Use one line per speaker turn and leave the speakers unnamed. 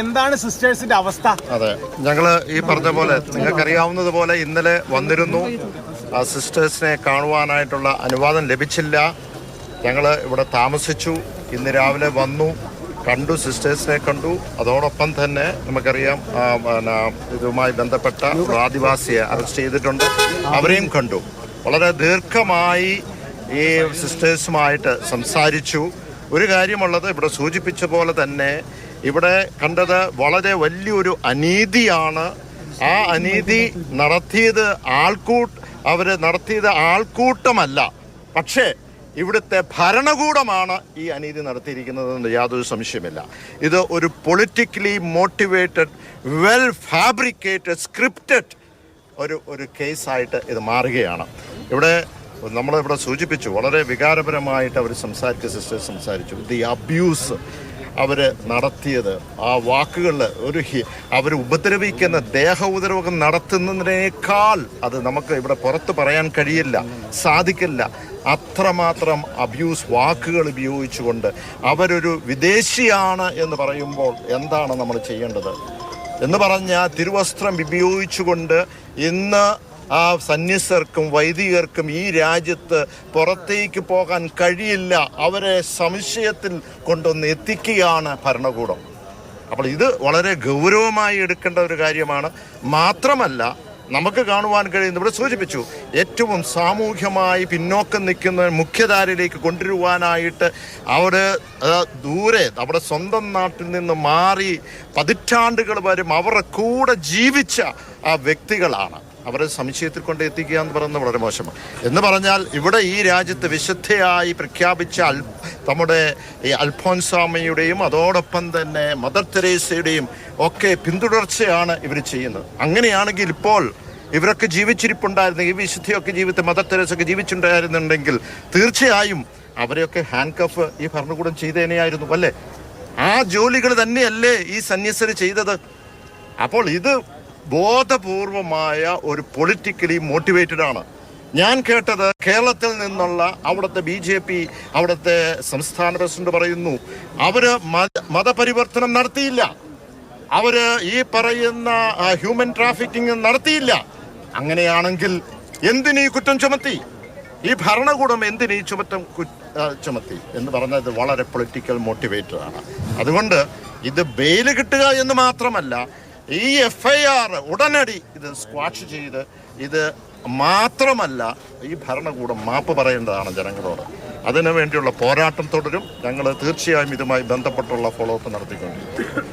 എന്താണ് സിസ്റ്റേഴ്സിന്റെ അവസ്ഥ?
അതെ, ഞങ്ങള് ഈ പറഞ്ഞ പോലെ നിങ്ങൾക്കറിയാവുന്നത് പോലെ ഇന്നലെ വന്നിരുന്നു. ആ സിസ്റ്റേഴ്സിനെ കാണുവാനായിട്ടുള്ള അനുവാദം ലഭിച്ചില്ല. ഞങ്ങൾ ഇവിടെ താമസിച്ചു. ഇന്ന് രാവിലെ വന്നു, കണ്ടു, സിസ്റ്റേഴ്സിനെ കണ്ടു. അതോടൊപ്പം തന്നെ നമുക്കറിയാം ഇതുമായി ബന്ധപ്പെട്ട ആദിവാസിയെ അറസ്റ്റ് ചെയ്തിട്ടുണ്ട്, അവരെയും കണ്ടു. വളരെ ദീർഘമായി ഈ സിസ്റ്റേഴ്സുമായിട്ട് സംസാരിച്ചു. ഒരു കാര്യമുള്ളത്, ഇവിടെ സൂചിപ്പിച്ച പോലെ തന്നെ ഇവിടെ കണ്ടത് വളരെ വലിയൊരു അനീതിയാണ്. ആ അനീതി നടത്തിയത് ആൾക്കൂട്ടമല്ല, പക്ഷേ ഇവിടുത്തെ ഭരണകൂടമാണ് ഈ അനീതി നടത്തിയിരിക്കുന്നതെന്ന് യാതൊരു സംശയമില്ല. ഇത് ഒരു politically motivated, well fabricated, scripted ഒരു കേസായിട്ട് ഇത് മാറുകയാണ്. നമ്മളിവിടെ സൂചിപ്പിച്ചു, വളരെ വികാരപരമായിട്ട് അവർ സിസ്റ്റേഴ്സ് സംസാരിച്ചു. ദി അബ്യൂസ് അവർ നടത്തിയത്, ആ വാക്കുകളിൽ അവർ ഉപദ്രവിക്കുന്ന ദേഹ ഉപദ്രവം നടത്തുന്നതിനേക്കാൾ അത് നമുക്ക് ഇവിടെ പുറത്ത് പറയാൻ കഴിയില്ല, സാധിക്കില്ല. അത്രമാത്രം അബ്യൂസ് വാക്കുകൾ ഉപയോഗിച്ചുകൊണ്ട് അവരൊരു വിദേശിയാണ് എന്ന് പറയുമ്പോൾ എന്താണ് നമ്മൾ ചെയ്യേണ്ടത് എന്ന് പറഞ്ഞാൽ, തിരുവസ്ത്രം ഉപയോഗിച്ചുകൊണ്ട് ഇന്ന് ആ സന്യസ്തർക്കും വൈദികർക്കും ഈ രാജ്യത്ത് പുറത്തേക്ക് പോകാൻ കഴിയില്ല. അവരെ സംശയത്തിൽ കൊണ്ടൊന്ന് എത്തിക്കുകയാണ് ഭരണകൂടം. അപ്പോൾ ഇത് വളരെ ഗൗരവമായി എടുക്കേണ്ട ഒരു കാര്യമാണ്. മാത്രമല്ല, നമുക്ക് കാണുവാൻ കഴിയുന്ന, ഇവിടെ സൂചിപ്പിച്ചു, ഏറ്റവും സാമൂഹ്യമായി പിന്നോക്കം നിൽക്കുന്ന മുഖ്യധാരയിലേക്ക് കൊണ്ടുവരുവാനായിട്ട് ദൂരെ നമ്മുടെ സ്വന്തം നാട്ടിൽ നിന്ന് മാറി പതിറ്റാണ്ടുകൾ വരും അവരുടെ കൂടെ ജീവിച്ച ആ വ്യക്തികളാണ്. അവരെ സംശയത്തിൽ കൊണ്ട് എത്തിക്കുക എന്ന് പറയുന്നത് വളരെ മോശമാണ്. എന്ന് പറഞ്ഞാൽ ഇവിടെ ഈ രാജ്യത്ത് വിശുദ്ധയായി പ്രഖ്യാപിച്ച നമ്മുടെ ഈ അൽഫോൻസാമയുടെയും അതോടൊപ്പം തന്നെ മദർ തെരേസയുടെയും ഒക്കെ പിന്തുടർച്ചയാണ് ഇവർ ചെയ്യുന്നത്. അങ്ങനെയാണെങ്കിൽ ഇപ്പോൾ ഇവരൊക്കെ ജീവിച്ചിരിപ്പുണ്ടായിരുന്നു, ഈ വിശുദ്ധിയൊക്കെ ജീവിതത്തിൽ മദർ തെരേസയൊക്കെ ജീവിച്ചിട്ടുണ്ടായിരുന്നുണ്ടെങ്കിൽ തീർച്ചയായും അവരെയൊക്കെ ഹാൻഡ് കഫ് ഈ ഭരണകൂടം ചെയ്തേനെയായിരുന്നു അല്ലേ? ആ ജോലികൾ തന്നെയല്ലേ ഈ സന്യസ്തര് ചെയ്തത്? അപ്പോൾ ഇത് ബോധപൂർവമായ ഒരു പൊളിറ്റിക്കലി മോട്ടിവേറ്റഡ് ആണ്. ഞാൻ കേട്ടത് കേരളത്തിൽ നിന്നുള്ള അവിടുത്തെ BJP അവിടുത്തെ സംസ്ഥാന പ്രസിഡന്റ് പറയുന്നു, അവര് മതപരിവർത്തനം നടത്തിയില്ല, അവര് ഈ പറയുന്ന ഹ്യൂമൻ ട്രാഫിക്കിംഗ് നടത്തിയില്ല. അങ്ങനെയാണെങ്കിൽ എന്തിനീ കുറ്റം ചുമത്തി? ഈ ഭരണകൂടം എന്തിനീ ചുമത്തി എന്ന് പറഞ്ഞത് വളരെ പൊളിറ്റിക്കൽ മോട്ടിവേറ്റഡ് ആണ്. അതുകൊണ്ട് ഇത് ബെയില് കിട്ടുക എന്ന് മാത്രമല്ല, ഈ FIR ഉടനടി ഇത് സ്ക്വാഷ് ചെയ്ത്, ഇത് മാത്രമല്ല ഈ ഭരണകൂടം മാപ്പ് പറയേണ്ടതാണ് ജനങ്ങളോട്. അതിനു വേണ്ടിയുള്ള പോരാട്ടം തുടരും. ഞങ്ങൾ തീർച്ചയായും ഇതുമായി ബന്ധപ്പെട്ടുള്ള ഫോളോ അപ്പ് നടത്തിക്കൊണ്ടിരിക്കും.